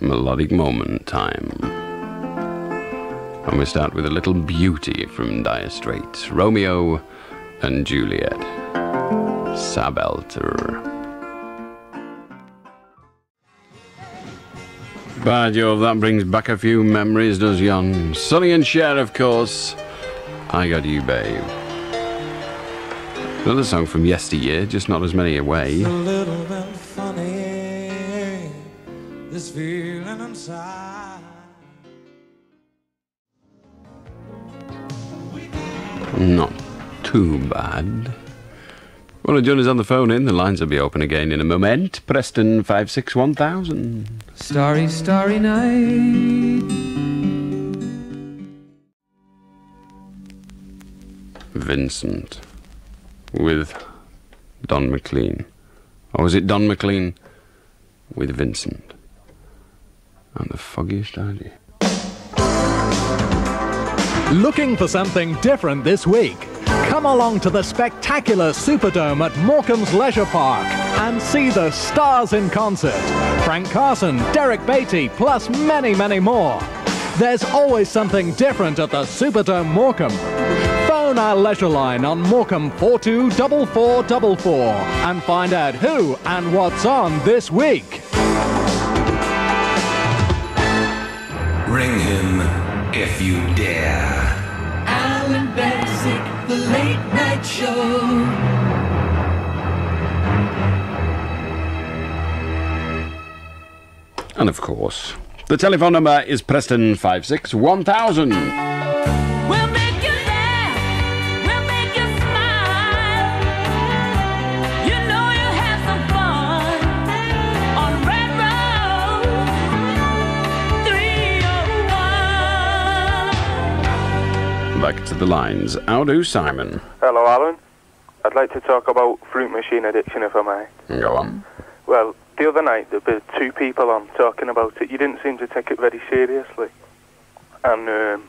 melodic moment time. And we start with a little beauty from Dire Straits, Romeo and Juliet, Sabelter. By Jove, that brings back a few memories, does yon? Sonny and Cher, of course. I Got You, Babe. Another song from yesteryear, just not as many away. It's a little bit funny, this feeling inside. Not too bad. Well, join us on the phone in. The lines will be open again in a moment. Preston 561,000. Starry, starry night. Vincent with Don McLean. Or was it Don McLean with Vincent? And the foggiest idea. Looking for something different this week? Come along to the spectacular Superdome at Morecambe's Leisure Park and see the stars in concert. Frank Carson, Derek Beatty, plus many, many more. There's always something different at the Superdome Morecambe. Phone our leisure line on Morecambe 424444 and find out who and what's on this week. Ring him if you dare. Allan Beswick, the late night show. And of course, the telephone number is Preston 561,000. We'll make you laugh, we'll make you smile. You know you have some fun on Red Road 301. Back to the lines. How do, Simon? Hello, Alan. I'd like to talk about fruit machine addiction, if I may. Go on. Well, the other night there were two people on talking about it. You didn't seem to take it very seriously. And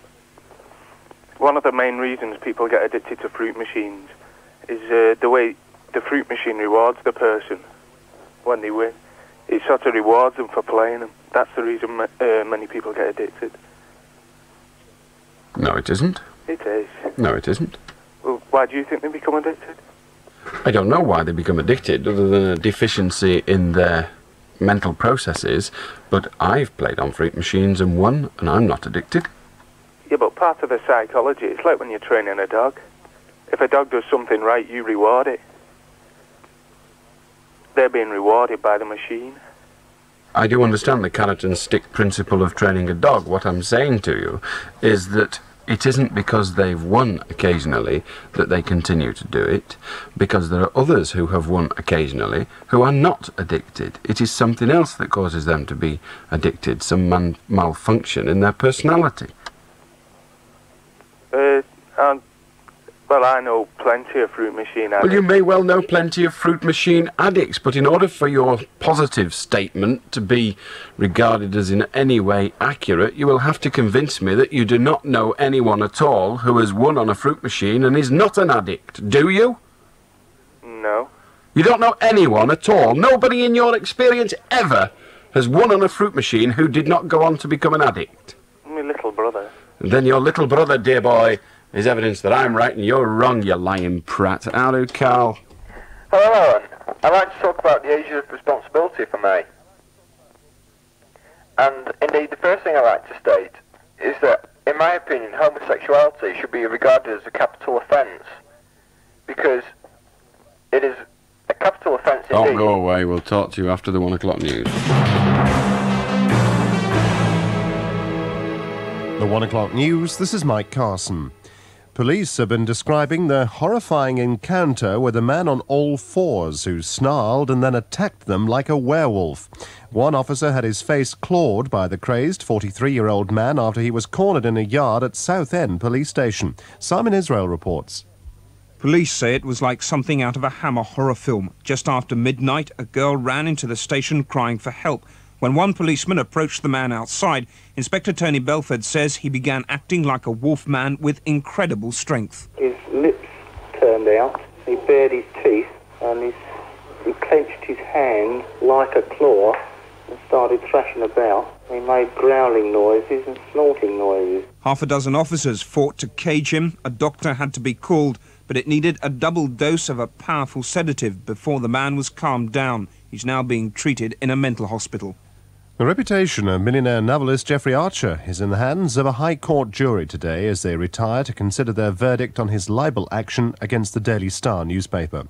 one of the main reasons people get addicted to fruit machines is the way the fruit machine rewards the person when they win. It sort of rewards them for playing them. That's the reason many people get addicted. No, it isn't. It is. No, it isn't. Well, why do you think they become addicted? I don't know why they become addicted, other than a deficiency in their mental processes, but I've played on fruit machines and won, and I'm not addicted. Yeah, but part of the psychology, it's like when you're training a dog. If a dog does something right, you reward it. They're being rewarded by the machine. I do understand the carrot and stick principle of training a dog. What I'm saying to you is that it isn't because they've won occasionally that they continue to do it, because there are others who have won occasionally who are not addicted. It is something else that causes them to be addicted, some malfunction in their personality. Well, I know plenty of fruit machine addicts. Well, you may well know plenty of fruit machine addicts, but in order for your positive statement to be regarded as in any way accurate, you will have to convince me that you do not know anyone at all who has won on a fruit machine and is not an addict, do you? No. You don't know anyone at all? Nobody in your experience ever has won on a fruit machine who did not go on to become an addict? My little brother. Then your little brother, dear boy, is evidence that I'm right and you're wrong, you lying prat. How do, Carl? Hello, Alan. I'd like to talk about the age of responsibility for me. And indeed, the first thing I'd like to state is that, in my opinion, homosexuality should be regarded as a capital offence, because it is a capital offence indeed. Don't go away, we'll talk to you after the 1 o'clock news. The 1 o'clock news, this is Mike Carson. Police have been describing the horrifying encounter with a man on all fours who snarled and then attacked them like a werewolf. One officer had his face clawed by the crazed 43-year-old man after he was cornered in a yard at Southend Police Station. Simon Israel reports. Police say it was like something out of a Hammer horror film. Just after midnight, a girl ran into the station crying for help. When one policeman approached the man outside, Inspector Tony Belford says he began acting like a wolf man with incredible strength. His lips turned out, he bared his teeth, and he clenched his hand like a claw, and started thrashing about. He made growling noises and snorting noises. Half a dozen officers fought to cage him. A doctor had to be called, but it needed a double dose of a powerful sedative before the man was calmed down. He's now being treated in a mental hospital. The reputation of millionaire novelist Jeffrey Archer is in the hands of a High Court jury today as they retire to consider their verdict on his libel action against the Daily Star newspaper.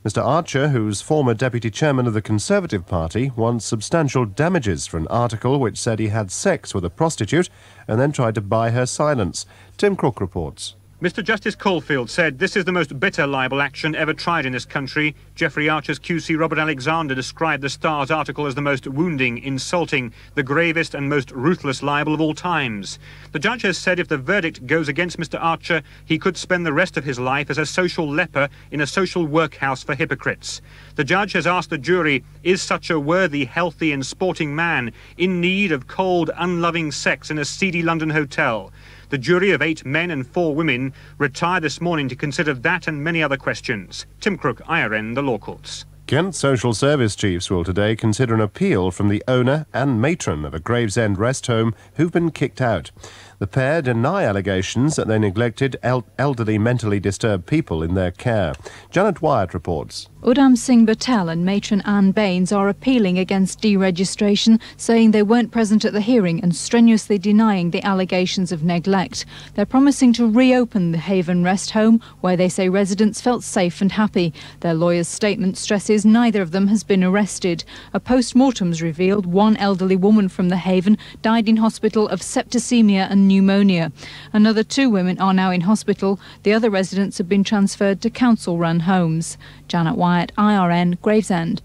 Mr. Archer, who's former deputy chairman of the Conservative Party, wants substantial damages for an article which said he had sex with a prostitute and then tried to buy her silence. Tim Crook reports. Mr. Justice Caulfield said this is the most bitter libel action ever tried in this country. Jeffrey Archer's QC Robert Alexander described the Star's article as the most wounding, insulting, the gravest and most ruthless libel of all times. The judge has said if the verdict goes against Mr. Archer, he could spend the rest of his life as a social leper in a social workhouse for hypocrites. The judge has asked the jury, is such a worthy, healthy and sporting man in need of cold, unloving sex in a seedy London hotel? The jury of 8 men and 4 women retired this morning to consider that and many other questions. Tim Crook, IRN, the Law Courts. Kent social service chiefs will today consider an appeal from the owner and matron of a Gravesend rest home who've been kicked out. The pair deny allegations that they neglected elderly mentally disturbed people in their care. Janet Wyatt reports. Udham Singh Patel and matron Anne Baines are appealing against deregistration, saying they weren't present at the hearing and strenuously denying the allegations of neglect. They're promising to reopen the Haven Rest Home, where they say residents felt safe and happy. Their lawyer's statement stresses neither of them has been arrested. A post-mortem's revealed one elderly woman from the Haven died in hospital of septicemia and pneumonia. Another 2 women are now in hospital. The other residents have been transferred to council-run homes. Janet Wyatt, IRN, Gravesend.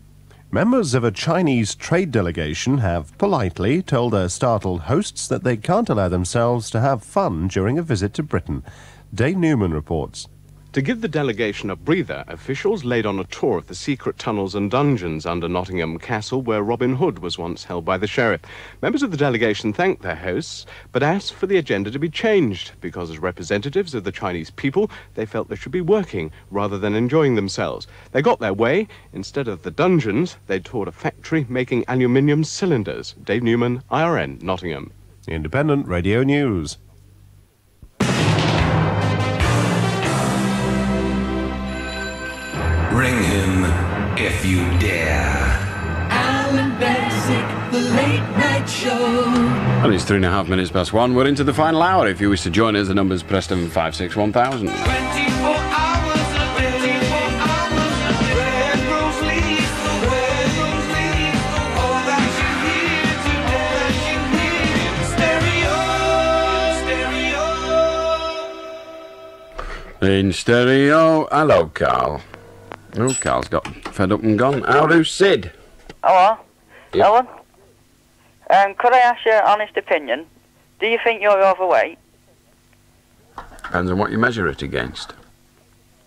Members of a Chinese trade delegation have politely told their startled hosts that they can't allow themselves to have fun during a visit to Britain. Dave Newman reports. To give the delegation a breather, officials laid on a tour of the secret tunnels and dungeons under Nottingham Castle, where Robin Hood was once held by the sheriff. Members of the delegation thanked their hosts, but asked for the agenda to be changed, because as representatives of the Chinese people, they felt they should be working rather than enjoying themselves. They got their way. Instead of the dungeons, they toured a factory making aluminium cylinders. Dave Newman, IRN, Nottingham. Independent Radio News. Ring him if you dare. Allan Beswick, the late night show. Well, it's 3.5 minutes past 1. We're into the final hour. If you wish to join us, the number's Preston 561,000. 24 hours a day, 24 hours a day. Where grows leaves, where grows leaves. All that you hear today, stereo, stereo. In stereo. Hello, Carl. Oh, Carl's got fed up and gone. How do Sid? Hello? Yep. Ellen? Could I ask your honest opinion? Do you think you're overweight? Depends on what you measure it against.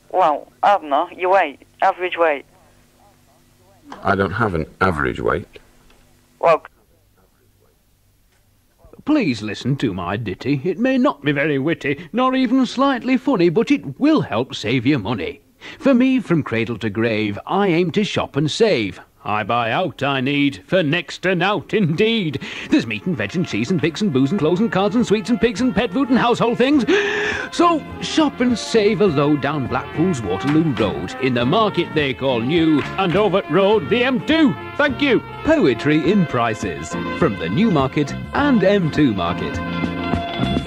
Well, I don't know. Your weight. Average weight. I don't have an average weight. Well... Please listen to my ditty. It may not be very witty, nor even slightly funny, but it will help save you money. For me, from cradle to grave, I aim to shop and save. I buy out I need, for next to nought indeed. There's meat and veg and cheese and pigs and booze and clothes and cards and sweets and pigs and pet food and household things. So shop and save a load down Blackpool's Waterloo Road, in the market they call new, and Overt Road, the M2. Thank you. Poetry in prices, from the New Market and M2 Market.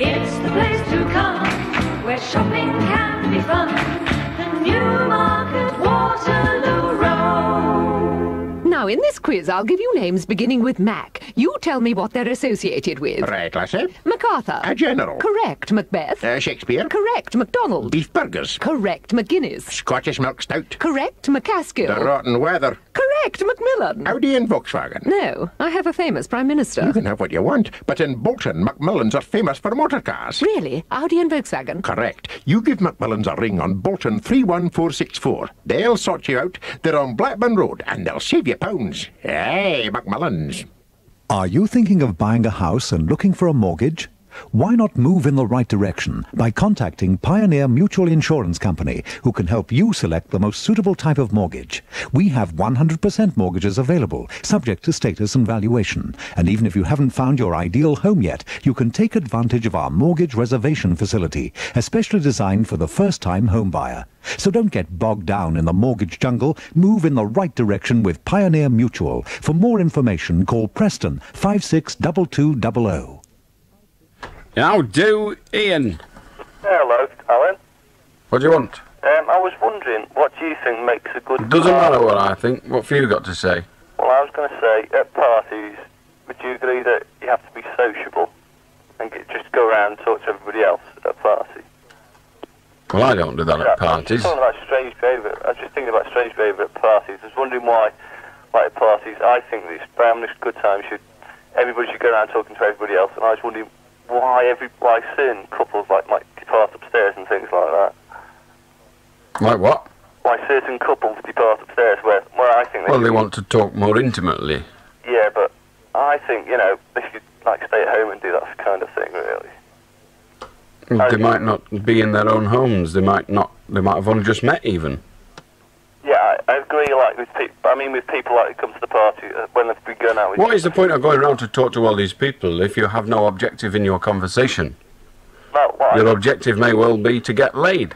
It's the place to come, where shopping can be fun. The Newmarket Waterloo Road. Now, in this quiz, I'll give you names beginning with Mac. You tell me what they're associated with. Right, lassie. MacArthur. A general. Correct. Macbeth. Shakespeare. Correct. MacDonald. Beef burgers. Correct. McGuinness. Scottish milk stout. Correct. McCaskill. The rotten weather. Correct. Macmillan. Audi and Volkswagen. No, I have a famous Prime Minister. You can have what you want, but in Bolton, Macmillans are famous for motor cars. Really? Audi and Volkswagen? Correct. You give Macmillans a ring on Bolton 31464. They'll sort you out. They're on Blackburn Road, and they'll save you pounds. Hey, Macmillans. Are you thinking of buying a house and looking for a mortgage? Why not move in the right direction by contacting Pioneer Mutual Insurance Company, who can help you select the most suitable type of mortgage? We have 100% mortgages available, subject to status and valuation. And even if you haven't found your ideal home yet, you can take advantage of our mortgage reservation facility, especially designed for the first-time home buyer. So don't get bogged down in the mortgage jungle. Move in the right direction with Pioneer Mutual. For more information, call Preston 562200. How do, Ian? Hello, Alan. What do you want? I was wondering, what do you think makes a good Doesn't party? matter what I think. What have you got to say? Well, I was going to say, at parties, would you agree that you have to be sociable and just go around and talk to everybody else at a party? Well, I don't do that at parties. I was just thinking about strange behaviour at parties. I was wondering why, like at parties, I think that it's having a good time, everybody should go around talking to everybody else, and I was wondering why certain couples might depart upstairs and things like that. Like what? Why certain couples depart upstairs where I think Well, they want to talk more intimately. Yeah, but I think, they should stay at home and do that kind of thing, really. They might not be in their own homes. They might have only just met, even. Yeah, I agree. With people that come to the party when they've been going out with. What is the point of going around to talk to all these people if you have no objective in your conversation? Your objective may well be to get laid.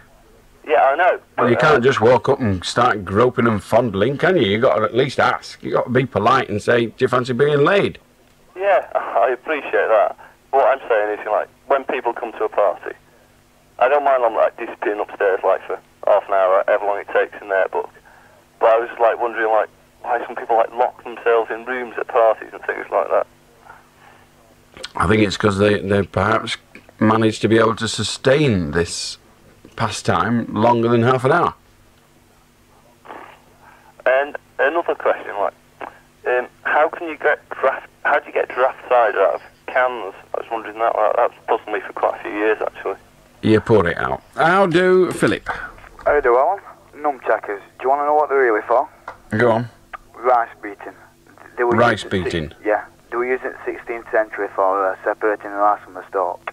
Yeah, I know. Well, you can't just walk up and start groping and fondling, can you? You've got to at least ask. You've got to be polite and say, do you fancy being laid? Yeah, I appreciate that. What I'm saying is, when people come to a party, I don't mind them disappearing upstairs for half an hour, however long it takes in their book. But I was wondering why some people lock themselves in rooms at parties and things like that. I think it's because they perhaps managed to be able to sustain this pastime longer than half an hour. And another question, how do you get draft cider out of cans? I was wondering that's puzzled me for quite a few years, actually. You pour it out. How do, Philip? How do, Alan? Nunchuckers. Do you want to know what they're really for? Go on. Rice beating. They were Rice used at beating? Yeah. They were used in the 16th century for separating the rice from the stalk.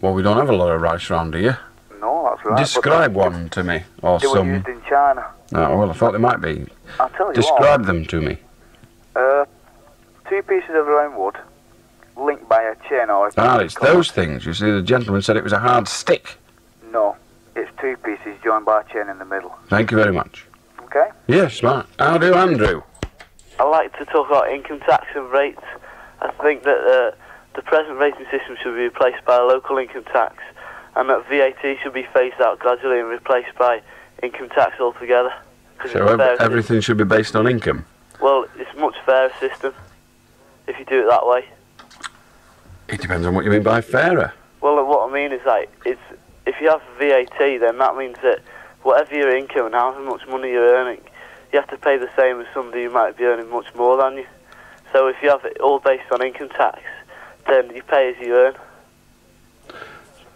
Well, we don't have a lot of rice around here. No, that's right. Describe one to me, or they some. were used in China. Oh, well, I thought they might be. I'll tell you Describe them to me. Two pieces of round wood, linked by a chain or a It's those things. You see, the gentleman said it was a hard stick. No, it's two pieces joined by a chain in the middle. Thank you very much. Okay? Yes, smart. How do, Andrew? I like to talk about income tax and rates. I think that the present rating system should be replaced by a local income tax, and that VAT should be phased out gradually and replaced by income tax altogether. So everything should be based on income? Well, it's a much fairer system if you do it that way. It depends on what you mean by fairer. Well, what I mean is if you have VAT, then that means that whatever your income and how much money you're earning, you have to pay the same as somebody who might be earning much more than you. So if you have it all based on income tax, then you pay as you earn.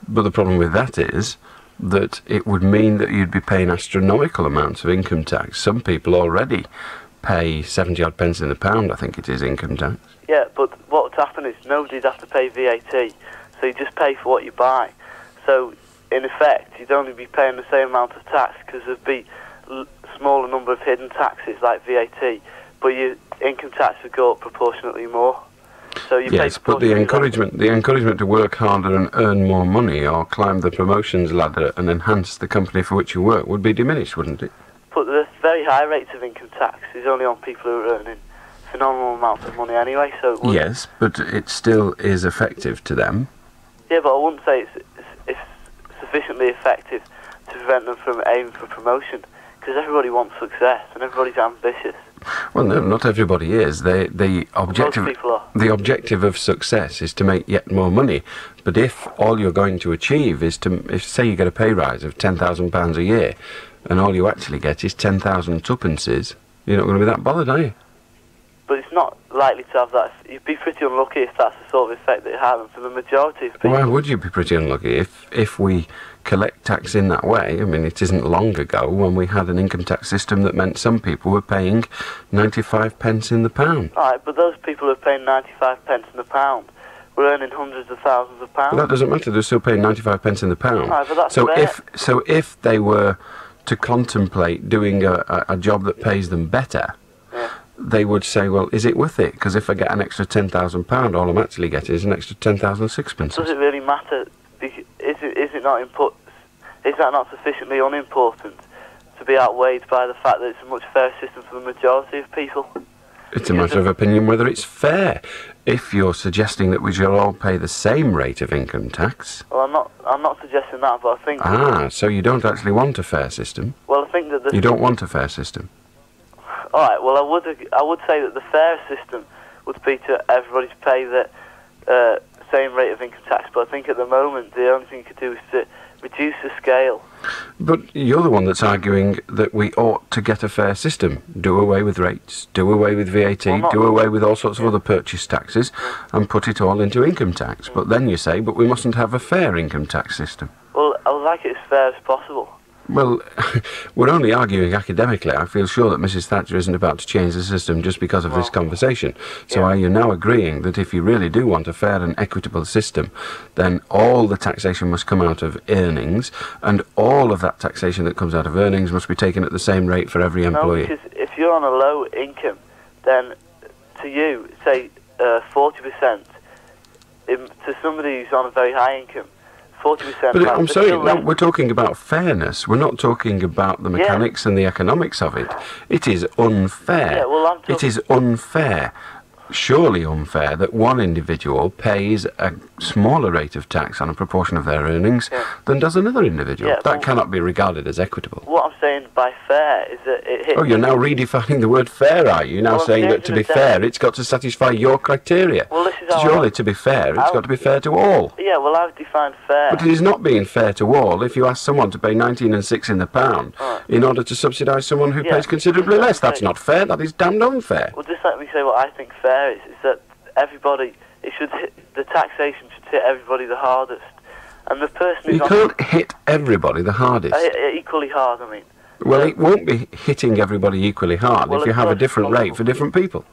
But the problem with that is that it would mean that you'd be paying astronomical amounts of income tax. Some people already pay 70-odd pence in the pound, I think it is, income tax. Yeah, but what would happen is nobody'd have to pay VAT, so you just pay for what you buy. So, in effect, you'd only be paying the same amount of tax because there'd be a smaller number of hidden taxes like VAT, but your income tax would go up proportionately more. So you yes, but the encouragement to work harder and earn more money or climb the promotions ladder and enhance the company for which you work would be diminished, wouldn't it? But the very high rates of income tax is only on people who are earning phenomenal amounts of money anyway. So yes, but it still is effective to them. Yeah, but I wouldn't say it's sufficiently effective to prevent them from aiming for promotion, because everybody wants success and everybody's ambitious. Well, no, not everybody is. The objective, Most people are. the objective of success is to make yet more money. But if all you're going to achieve is if say you get a pay rise of £10,000 a year, and all you actually get is 10,000 tuppences, you're not going to be that bothered, are you? But it's not likely to have that. You'd be pretty unlucky if that's the sort of effect that it had, and for the majority of people. Why would you be pretty unlucky if we collect tax in that way? I mean, it isn't long ago when we had an income tax system that meant some people were paying 95 pence in the pound. Alright, but those people who are paying 95 pence in the pound were earning hundreds of thousands of pounds. But that doesn't matter. They're still paying 95 pence in the pound. Right, but that's so fair. if they were to contemplate doing a job that pays them better, they would say, well, is it worth it? Because if I get an extra £10,000, all I'm actually getting is an extra 10,000 sixpences. Does it really matter? Is it not is that not sufficiently unimportant to be outweighed by the fact that it's a much fairer system for the majority of people? It's a matter of opinion whether it's fair. If you're suggesting that we should all pay the same rate of income tax... Well, I'm not suggesting that, but I think... so you don't actually want a fair system? Well, I think that You don't want a fair system? All right. Well, I would say that the fair system would be to everybody to pay the same rate of income tax. But I think at the moment the only thing you could do is to reduce the scale. But you're the one that's arguing that we ought to get a fair system. Do away with rates, do away with VAT, do away with all sorts of other purchase taxes, and put it all into income tax. But then you say, but we mustn't have a fair income tax system. Well, I would like it as fair as possible. Well, we're only arguing academically. I feel sure that Mrs. Thatcher isn't about to change the system just because of this conversation. So are you now agreeing that if you really do want a fair and equitable system, then all the taxation must come out of earnings, and all of that taxation that comes out of earnings must be taken at the same rate for every employee? No, because if you're on a low income, then to you, say 40%, to somebody who's on a very high income, 40%. But I'm sorry, no, we're talking about fairness. We're not talking about the mechanics and the economics of it. It is unfair. Yeah, well, it is unfair. Surely unfair that one individual pays a smaller rate of tax on a proportion of their earnings than does another individual. Yeah, that cannot be regarded as equitable. What I'm saying by fair is that it hits... Oh, you're now redefining the word fair, are you? You're now saying that to be fair, it's got to satisfy your criteria. Well, this is how Surely to be fair, it's got to be fair to all. Yeah, well, I've defined fair. But it is not being fair to all if you ask someone to pay 19 and 6 in the pound in order to subsidise someone who pays considerably less. That's not fair. That is damned unfair. Well, just let me say what I think fair is that everybody, it should hit, the taxation should hit everybody the hardest. And the person who's You can't hit everybody the hardest. Equally hard, I mean. Well, it won't be hitting everybody equally hard Well, if you of have a course different it's rate for different people.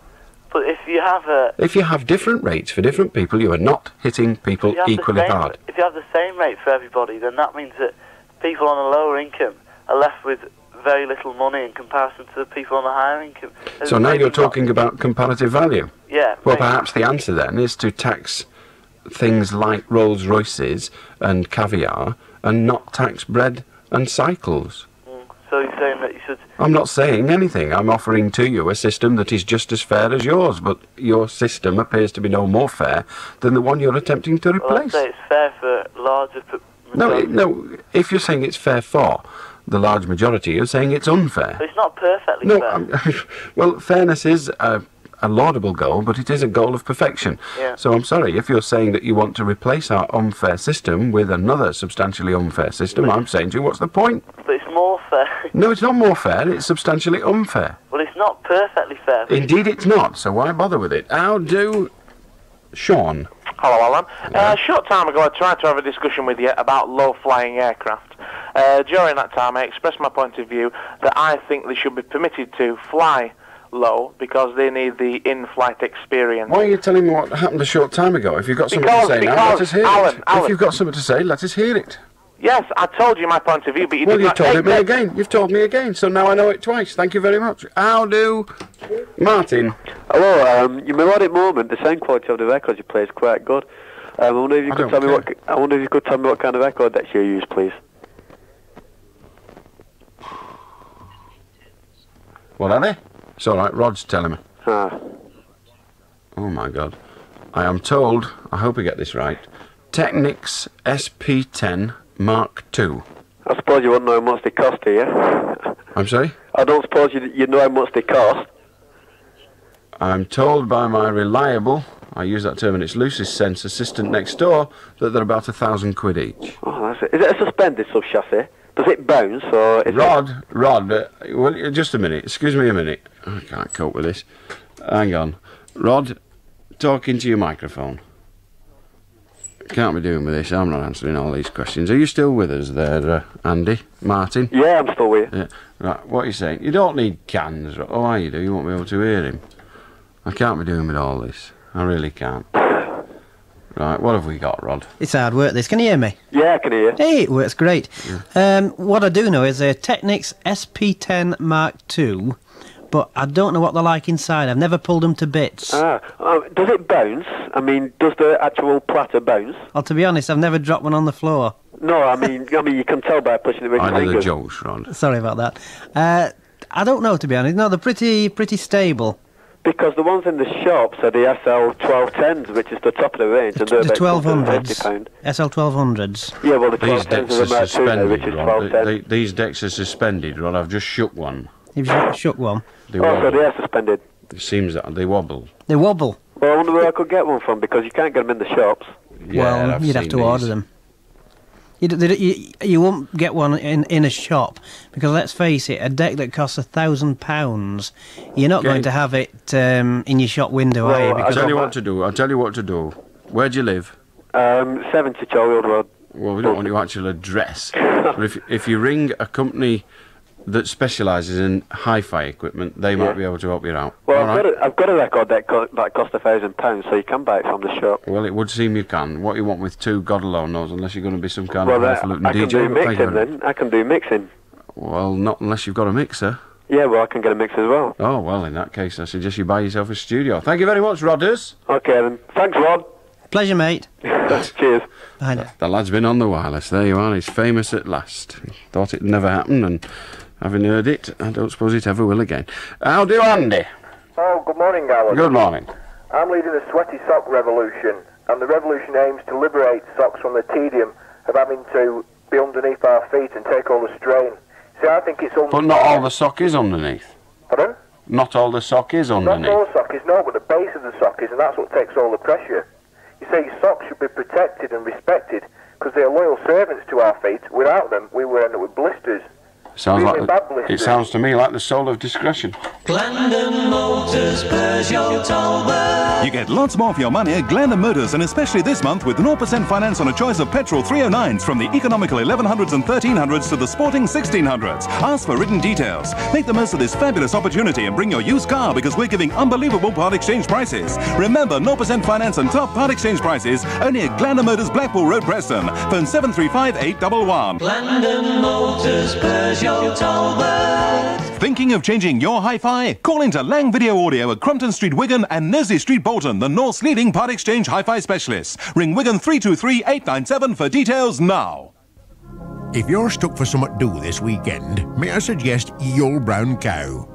But if you have a... If you have different rates for different people, you are not hitting people equally hard. If you have the same rate for everybody, then that means that people on a lower income are left with very little money in comparison to the people on a higher income. So now you're talking about comparative value. Yeah. Well, perhaps the answer then is to tax things like Rolls Royces and caviar and not tax bread and cycles. So you're saying that you should... I'm not saying anything. I'm offering to you a system that is just as fair as yours, but your system appears to be no more fair than the one you're attempting to Well, I'd replace. say it's fair for larger... No, if you're saying it's fair for the large majority, you're saying it's unfair. It's not perfectly fair. Well, fairness is a laudable goal, but it is a goal of perfection. Yeah. So I'm sorry, if you're saying that you want to replace our unfair system with another substantially unfair system, I'm saying to you, what's the point? But it's more fair. No, it's not more fair, it's substantially unfair. Well, it's not perfectly fair. Indeed it's not, so why bother with it? How do... Sean? Hello, Alan. A short time ago, I tried to have a discussion with you about low-flying aircraft. During that time, I expressed my point of view that I think they should be permitted to fly low because they need the in-flight experience. Why are you telling me what happened a short time ago? If you've got something to say now, let us hear it. If you've got something to say, let us hear it. Yes, I told you my point of view, but you Well, did you've not told take me it. again. You've told me again, so now I know it twice. Thank you very much. How do... Martin? Hello, you melodic moment. The sound quality of the records you play is quite good. I wonder if you could tell me what. I wonder if you could tell me what kind of record decks you use, please. What are they? It's all right. Rod's telling me. Ah. Oh my God! I am told. I hope I get this right. Technics SP10 Mark II. I suppose you wouldn't know how much they cost, do you? I'm sorry? I don't suppose you know how much they cost. I'm told by my reliable, I use that term in its loosest sense, assistant next door, that they're about £1,000 each. Oh, that's it. Is it a suspended sub-chassis? Does it bounce, or is Rod, well, just a minute. Excuse me a minute. I can't cope with this. Hang on. Rod, talk into your microphone. Can't be doing with this. I'm not answering all these questions. Are you still with us there, Andy? Martin? Yeah, I'm still with you. Yeah. Right, what are you saying? You don't need cans. Oh, are you do? You won't be able to hear him. I can't be doing with all this. I really can't. Right, what have we got, Rod? It's hard work, this. Can you hear me? Yeah, I can hear you. Hey, it works great. What I do know is a Technics SP10 Mark II, but I don't know what they're like inside. I've never pulled them to bits. Does it bounce? I mean, does the actual platter bounce? Well, to be honest, I've never dropped one on the floor. No, I mean, you can tell by pushing it with your I know the fingers. jokes, Rod. Sorry about that. I don't know, to be honest. No, they're pretty stable. Because the ones in the shops are the SL1210s, which is the top of the range, and they're The about £1,200s. £50. SL1200s. Yeah, well, the These 1210s decks are are the Mark II now, which suspended, is Rod. 1210. These decks are suspended, Rod. I've just shook one. You've shook one? They Oh, so wobble. they are suspended. It seems that they wobble. They wobble? Well, I wonder where I could get one from, because you can't get them in the shops. Yeah, I've you'd have seen to order these. them. You won't get one in a shop, because let's face it, a deck that costs £1,000, you're not going to have it in your shop window, are you? I'll Because tell you what to do. Where do you live? 70 Charwood Road. Well, we don't want your actual address. But if you ring a company that specialises in hi-fi equipment, they might be able to help you out. Well, All right? I've got a record that cost £1,000, so you can buy it from the shop. Well, it would seem you can. What you want with two, God alone knows, unless you're going to be some kind Well, of highfalutin I can DJ. do but thank you mixing very then. I can do mixing. Well, not unless you've got a mixer. Yeah, well, I can get a mix as well. Oh, well, in that case, I suggest you buy yourself a studio. Thank you very much, Rodders. Okay, then. Thanks, Rod. Pleasure, mate. Cheers. Bye now. The lad's been on the wireless. There you are. He's famous at last. Thought it'd never happen, and having heard it, I don't suppose it ever will again. How do, Andy? Oh, good morning, Alan. Good morning. I'm leading the sweaty sock revolution, and the revolution aims to liberate socks from the tedium of having to be underneath our feet and take all the strain. See, I think it's But not all the sock is underneath. Pardon? Not all the sock is underneath. Not all the sock is, no, but the base of the sock is, and that's what takes all the pressure. You see, socks should be protected and respected because they're loyal servants to our feet. Without them, we would end up with blisters. Sounds Really like bad blisters. it sounds to me like the soul of discretion. Glendon Motors, Peugeot, Talbot. You get lots more for your money at Glendon Motors, and especially this month with 0% finance on a choice of petrol 309s from the economical 1100s and 1300s to the sporting 1600s. Ask for written details. Make the most of this fabulous opportunity and bring your used car because we're giving unbelievable part exchange prices. Remember, 0% finance and top part exchange prices only at Glendon Motors, Blackpool Road, Preston. Phone 735 811. Glendon Motors, Peugeot, Talbot. Thinking of changing your hi-fi? Call into Lang Video Audio at Crumpton Street, Wigan and Nersley Street, Bolton, the North's leading part exchange hi-fi specialists. Ring Wigan 323 897 for details now. If you're stuck for something to do this weekend, may I suggest Ye Old Brown Cow?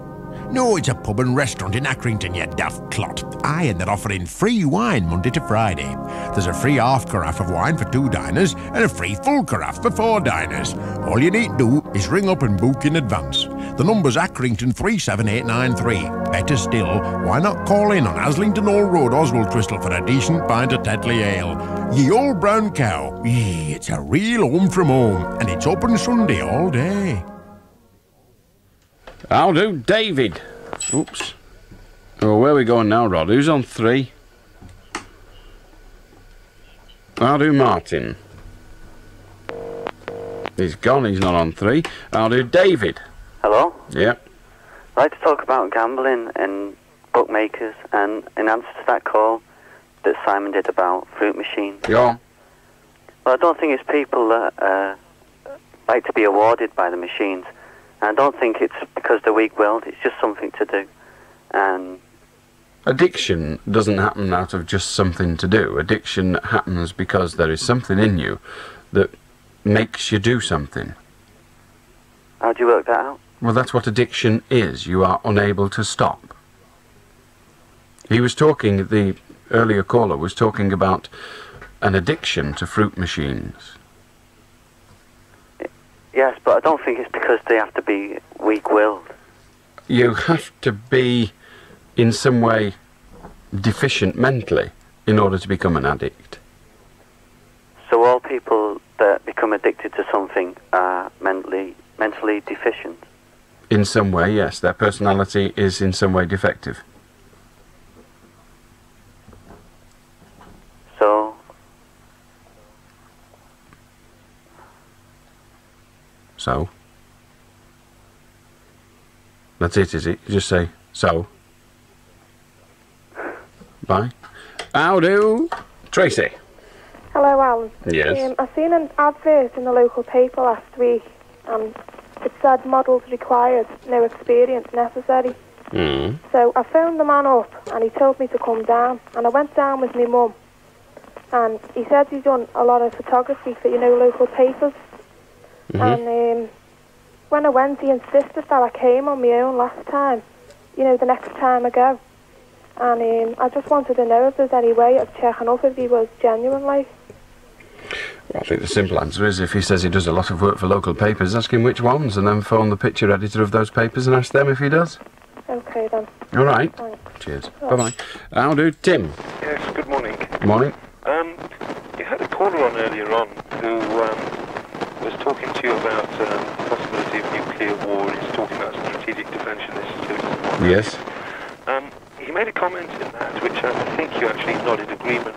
No, it's a pub and restaurant in Accrington, you daft clot. Aye, and they're offering free wine Monday to Friday. There's a free half carafe of wine for 2 diners and a free full carafe for 4 diners. All you need to do is ring up and book in advance. The number's Accrington 37893. Better still, why not call in on Aslington Old Road, Oswald Crystal for a decent pint of Tetley Ale. Ye Old Brown Cow. Yee, it's a real home from home, and it's open Sunday all day. How do, David? Oops. Oh, where are we going now, Rod? Who's on 3? How do, Martin? He's gone, he's not on 3. How do, David? Hello? Yep. I'd like to talk about gambling and bookmakers, and in answer to that call that Simon did about fruit machines. Go on. Well, I don't think it's people that like to be awarded by the machines. And I don't think it's because they're weak-willed, it's just something to do. And Addiction doesn't happen out of just something to do. Addiction happens because there is something in you that makes you do something. how do you work that out? Well, that's what addiction is. You are unable to stop. He was talking, the earlier caller was talking about an addiction to fruit machines. Yes, but I don't think it's because they have to be weak-willed. You have to be in some way deficient mentally in order to become an addict. So all people that become addicted to something are mentally deficient. In some way, yes, their personality is in some way defective. So? That's it, is it? You just say, so. Bye. How do? Tracy. Hello, Alan. Yes. I seen an advert in the local paper last week, and it said models required, no experience necessary. Mm. So I phoned the man up, and he told me to come down, and I went down with my mum, and he said he's done a lot of photography for, local papers. And when I went, he insisted that I came on my own last time, the next time I go. And I just wanted to know if there's any way of checking up if he was genuine, like. Well, I think the simple answer is if he says he does a lot of work for local papers, ask him which ones, and then phone the picture editor of those papers and ask them if he does. Okay, then. All right. Thanks. Cheers. Bye-bye. I'll do Tim. Yes, good morning. Morning. You had a caller on earlier on who was talking to you about the possibility of nuclear war. He's talking about strategic defence initiatives. Yes. He made a comment in that which I think you actually nodded agreement